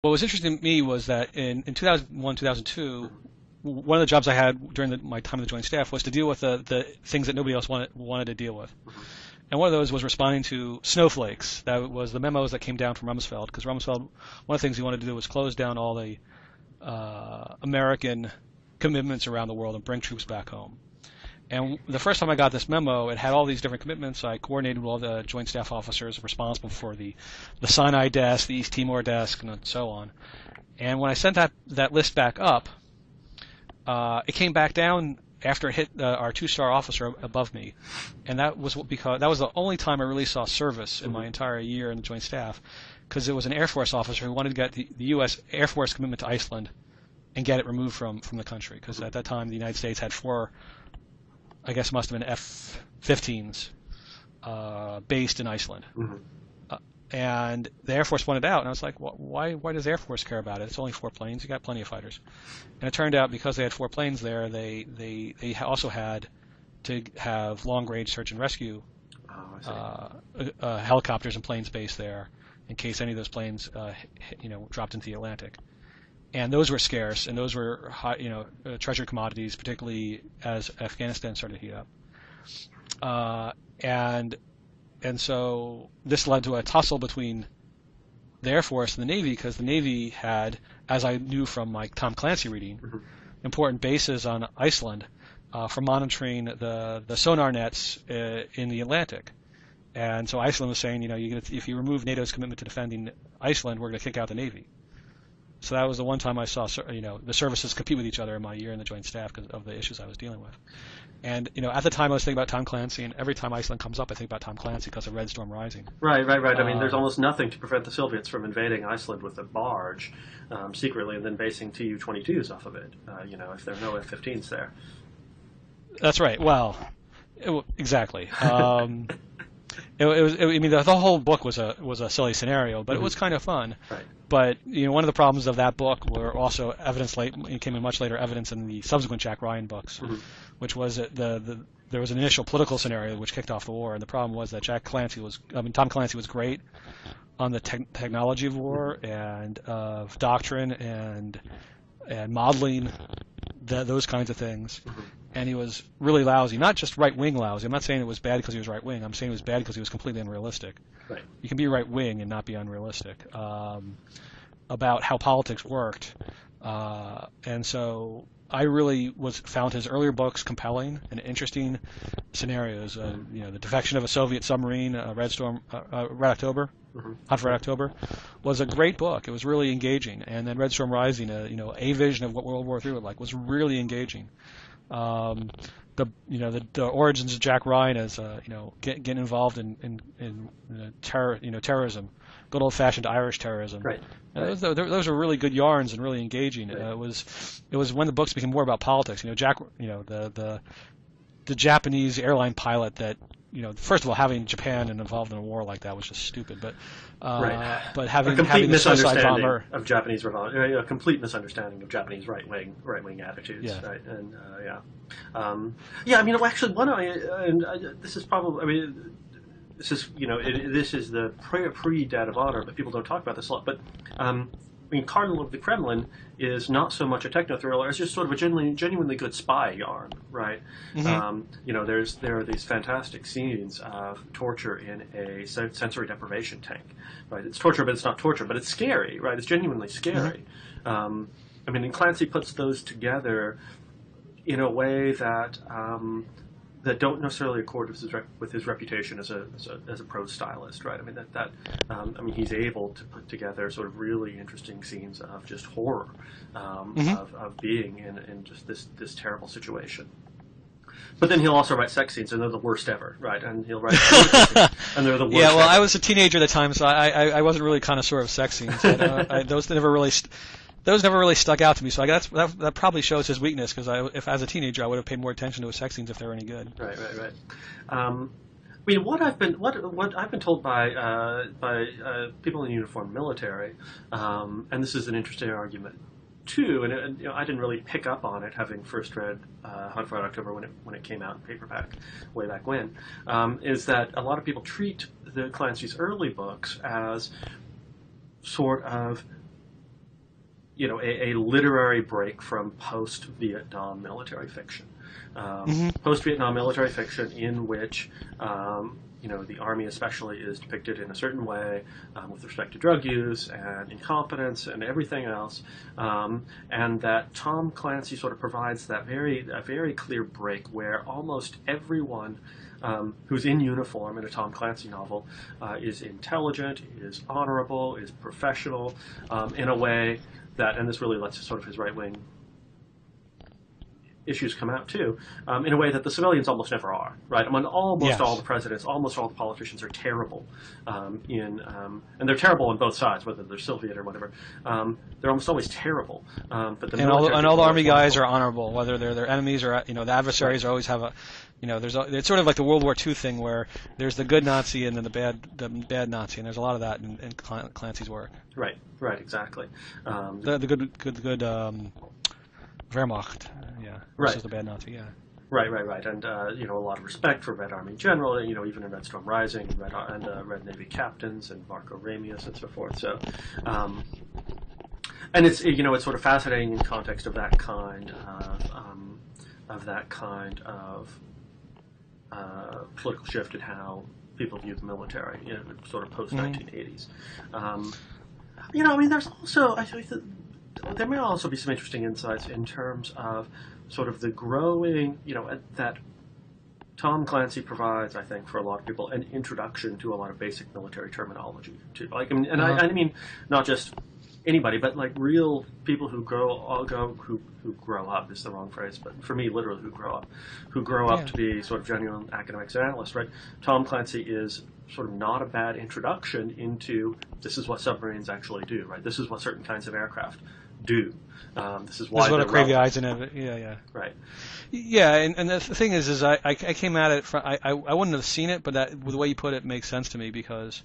what was interesting to me was that in 2001, 2002, one of the jobs I had during my time in the Joint Staff was to deal with the things that nobody else wanted to deal with. And one of those was responding to snowflakes. That was the memos that came down from Rumsfeld, because Rumsfeld, one of the things he wanted to do was close down all the American commitments around the world and bring troops back home. And the first time I got this memo, it had all these different commitments. I coordinated with all the Joint Staff officers responsible for the Sinai desk, the East Timor desk, and so on. And when I sent that list back up, it came back down after it hit our two-star officer above me, and that was because that was the only time I really saw service in my entire year in the Joint Staff, because it was an Air Force officer who wanted to get the U.S. Air Force commitment to Iceland and get it removed from the country, because at that time the United States had 4, I guess it must have been F-15s based in Iceland. And the Air Force wanted out, and I was like, why does the Air Force care about it? It's only 4 planes. You got plenty of fighters. And it turned out because they had 4 planes there, they also had to have long-range search and rescue helicopters and planes based there in case any of those planes, dropped into the Atlantic. And those were scarce, and those were treasured commodities, particularly as Afghanistan started to heat up. And so this led to a tussle between the Air Force and the Navy, because the Navy had, as I knew from my Tom Clancy reading, important bases on Iceland for monitoring the sonar nets in the Atlantic. And so Iceland was saying, if you remove NATO's commitment to defending Iceland, we're going to kick out the Navy. So that was the one time I saw, the services compete with each other in my year in the Joint Staff because of the issues I was dealing with. And, at the time I was thinking about Tom Clancy, and every time Iceland comes up, I think about Tom Clancy because of Red Storm Rising. Right. I mean, there's almost nothing to prevent the Soviets from invading Iceland with a barge secretly and then basing Tu-22s off of it, if there are no F-15s there. That's right. Well, exactly. The whole book was a silly scenario, but it was kind of fun. Right. But one of the problems of that book were also came in much later evidence in the subsequent Jack Ryan books, which was that there was an initial political scenario which kicked off the war, and the problem was that Tom Clancy was great on the technology of war and of doctrine and modeling those kinds of things. And he was really lousy, not just right-wing lousy. I'm not saying it was bad because he was right-wing. I'm saying it was bad because he was completely unrealistic. Right. You can be right-wing and not be unrealistic about how politics worked. And so I really found his earlier books compelling and interesting scenarios. The defection of a Soviet submarine, Red October, Hunt for Red October, was a great book. It was really engaging. And then Red Storm Rising, a vision of what World War III would like, was really engaging. The origins of Jack Ryan as getting involved in terrorism, good old fashioned Irish terrorism. Right. Those were really good yarns and really engaging. Right. It was when the books became more about politics. The Japanese airline pilot that first of all, having Japan involved in a war like that was just stupid. But but having the suicide bomber of Japanese revolt, a complete misunderstanding of Japanese right wing attitudes. Yeah. Right. And this is probably. This is this is the pre Debt of Honor, but people don't talk about this a lot. But Cardinal of the Kremlin is not so much a techno thriller as just sort of a genuinely good spy yarn, right? There are these fantastic scenes of torture in a sensory deprivation tank, right? It's torture, but it's not torture, but it's scary, right? It's genuinely scary. And Clancy puts those together in a way that that don't necessarily accord with his reputation as a prose stylist, right? He's able to put together sort of really interesting scenes of just horror, of being in just this terrible situation. But then he'll also write sex scenes, and they're the worst ever, right? And he'll write and they're the worst. Yeah, well, ever. I was a teenager at the time, so I wasn't really connoisseur of sex scenes. Those never really stuck out to me. So that probably shows his weakness, because if as a teenager I would have paid more attention to his sex scenes if they were any good. Right. What I've been told by people in the uniformed military, and this is an interesting argument too, and I didn't really pick up on it, having first read Hunt for Red October when it came out in paperback way back when, is that a lot of people treat the Clancy's early books as sort of a literary break from post-Vietnam military fiction. Post-Vietnam military fiction in which the Army especially is depicted in a certain way with respect to drug use and incompetence and everything else, and that Tom Clancy sort of provides a very clear break where almost everyone who's in uniform in a Tom Clancy novel is intelligent, is honorable, is professional, in a way that, and this really lets sort of his right-wing issues come out too, in a way that the civilians almost never are, right? I mean, almost all the presidents, almost all the politicians are terrible and they're terrible on both sides, whether they're Soviet or whatever. They're almost always terrible. But all the Army guys are honorable, whether they're their enemies or the adversaries always have a. It's sort of like the World War II thing where there's the good Nazi and then the bad Nazi, and there's a lot of that in Clancy's work. Right, exactly. The good Wehrmacht, versus the bad Nazi, Right, and a lot of respect for Red Army General, even in Red Storm Rising, Red Navy captains and Marco Ramius and so forth. So, and it's it's sort of fascinating in context of that kind of political shift in how people view the military, sort of post 1980s. There's also I think that there may also be some interesting insights in terms of sort of the growing, that Tom Clancy provides, I think, for a lot of people, an introduction to a lot of basic military terminology. I mean, not just anybody, but like real people who grow up is the wrong phrase, but for me, literally who grow up to be sort of genuine academics and analysts, right? Tom Clancy is sort of not a bad introduction into this is what submarines actually do, right? This is what certain kinds of aircraft do. This is why what a crazy eyes in it. Right. Yeah, and the thing is I came at it from I wouldn't have seen it, but the way you put it makes sense to me because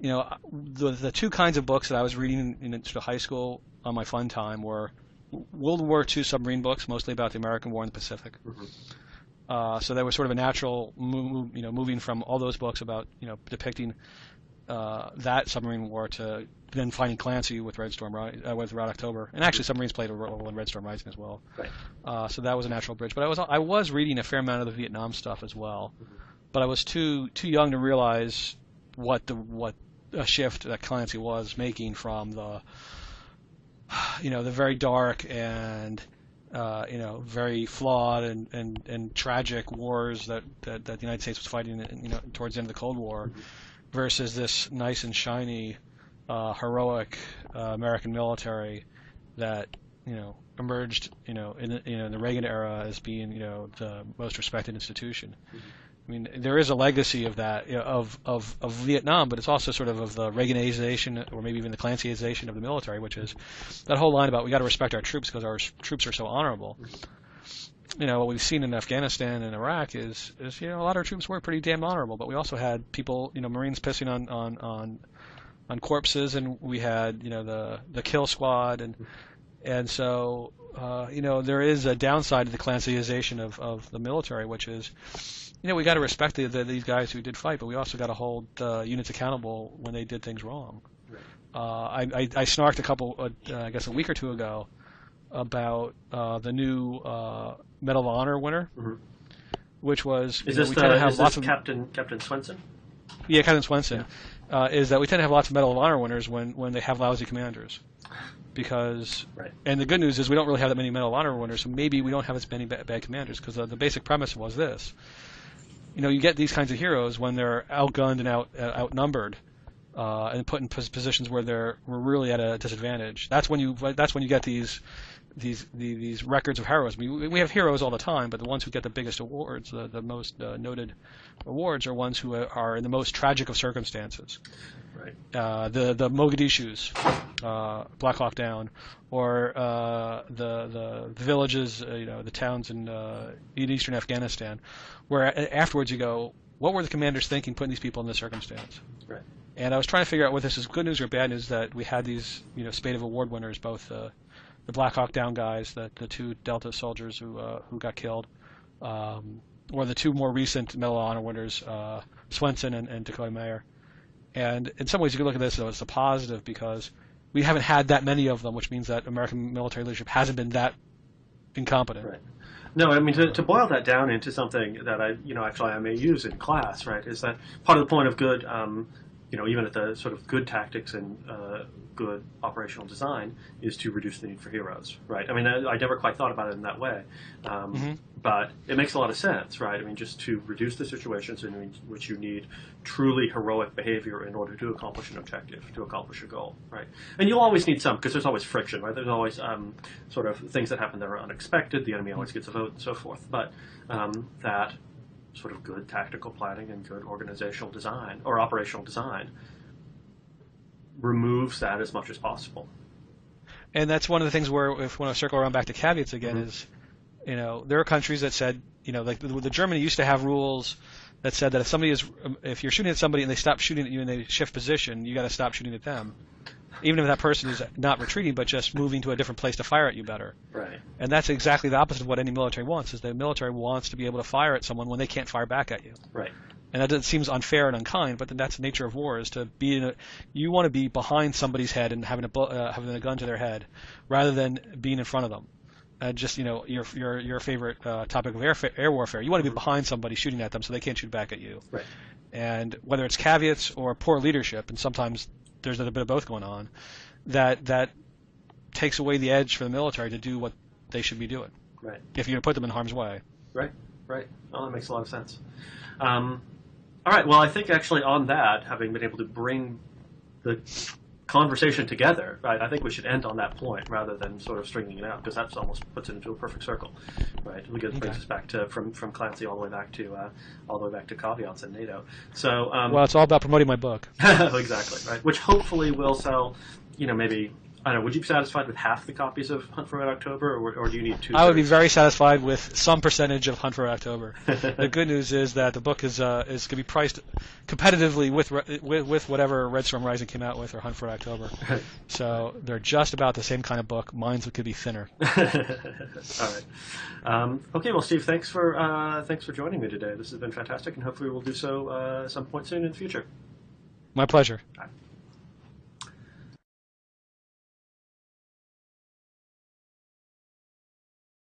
the two kinds of books that I was reading in sort of high school on my fun time were World War II submarine books, mostly about the American War in the Pacific. So there was sort of a natural moving from all those books about depicting that submarine war to then finding Clancy with Red October, and actually submarines played a role in Red Storm Rising as well. Right. So that was a natural bridge. But I was reading a fair amount of the Vietnam stuff as well, but I was too young to realize what a shift that Clancy was making from the the very dark and very flawed and tragic wars that the United States was fighting towards the end of the Cold War, versus this nice and shiny heroic American military that emerged in the Reagan era as being the most respected institution. I mean, there is a legacy of that of Vietnam, but it's also sort of the Reaganization or maybe even the Clancyization of the military, which is that whole line about we got to respect our troops because our troops are so honorable. What we've seen in Afghanistan and Iraq is a lot of our troops were pretty damn honorable, but we also had people, Marines pissing on corpses, and we had the kill squad, and so there is a downside to the Clancyization of the military, which is we got to respect these guys who did fight, but we also got to hold units accountable when they did things wrong. Right. I snarked a week or two ago about the new Medal of Honor winner, which was we tend to have lots of Captain Swenson. Yeah, Captain Swenson. Yeah. Is that we tend to have lots of Medal of Honor winners when they have lousy commanders, because and the good news is we don't really have that many Medal of Honor winners, so maybe we don't have as many bad commanders, because the basic premise was this: you get these kinds of heroes when they're outgunned and outnumbered, and put in positions where we're really at a disadvantage. That's when you get these records of heroism. We have heroes all the time, but the ones who get the biggest awards, the most noted awards, are ones who are in the most tragic of circumstances. Right. The Mogadishus, Black Hawk Down, or the villages, the towns in eastern Afghanistan, where afterwards you go, what were the commanders thinking putting these people in this circumstance? Right. And I was trying to figure out whether this is good news or bad news that we had these spate of award winners, both the Black Hawk Down guys, the two Delta soldiers who got killed, or the two more recent Medal of Honor winners, Swenson and Dakota Meyer. And in some ways, you can look at this as a positive, because we haven't had that many of them, which means that American military leadership hasn't been that incompetent. Right. No, I mean, to boil that down into something that I may use in class, right, is that part of the point of good, even at the sort of good tactics and good operational design is to reduce the need for heroes, right? I mean, I never quite thought about it in that way, but it makes a lot of sense, right? I mean, just to reduce the situations in which you need truly heroic behavior in order to accomplish an objective, to accomplish a goal, right? And you'll always need some, because there's always friction, right? There's always sort of things that happen that are unexpected. The enemy always gets a vote and so forth. But that sort of good tactical planning and good organizational design or operational design removes that as much as possible. And that's one of the things where, if we want to circle around back to caveats again, is, there are countries that said, like the Germany used to have rules that said that if you're shooting at somebody and they stop shooting at you and they shift position, you got to stop shooting at them, even if that person is not retreating but just moving to a different place to fire at you better. Right. And that's exactly the opposite of what any military wants. Is the military wants to be able to fire at someone when they can't fire back at you. Right. And that seems unfair and unkind, but that's the nature of war. Is to be you want to be behind somebody's head and having a gun to their head, rather than being in front of them. Just your favorite topic of air warfare. You want to be behind somebody shooting at them so they can't shoot back at you. Right. And whether it's caveats or poor leadership, and sometimes there's a bit of both going on, that takes away the edge for the military to do what they should be doing. Right. If you're going to put them in harm's way. Right. Right. Oh, that makes a lot of sense. All right. Well, I think actually on that, having been able to bring the conversation together, right? I think we should end on that point rather than sort of stringing it out, because that almost puts it into a perfect circle, right? It brings us back to from Clancy all the way back to caveats and NATO. So well, it's all about promoting my book. Exactly, right? Which hopefully will sell, maybe. I don't know, would you be satisfied with half the copies of Hunt for Red October, or do you need 2/3? I would be very satisfied with some percentage of Hunt for Red October. The good news is that the book is going to be priced competitively with whatever Red Storm Rising came out with, or Hunt for Red October. So they're just about the same kind of book. Mine's could be thinner. All right. Okay, well, Steve, thanks for joining me today. This has been fantastic, and hopefully we'll do so some point soon in the future. My pleasure. All right.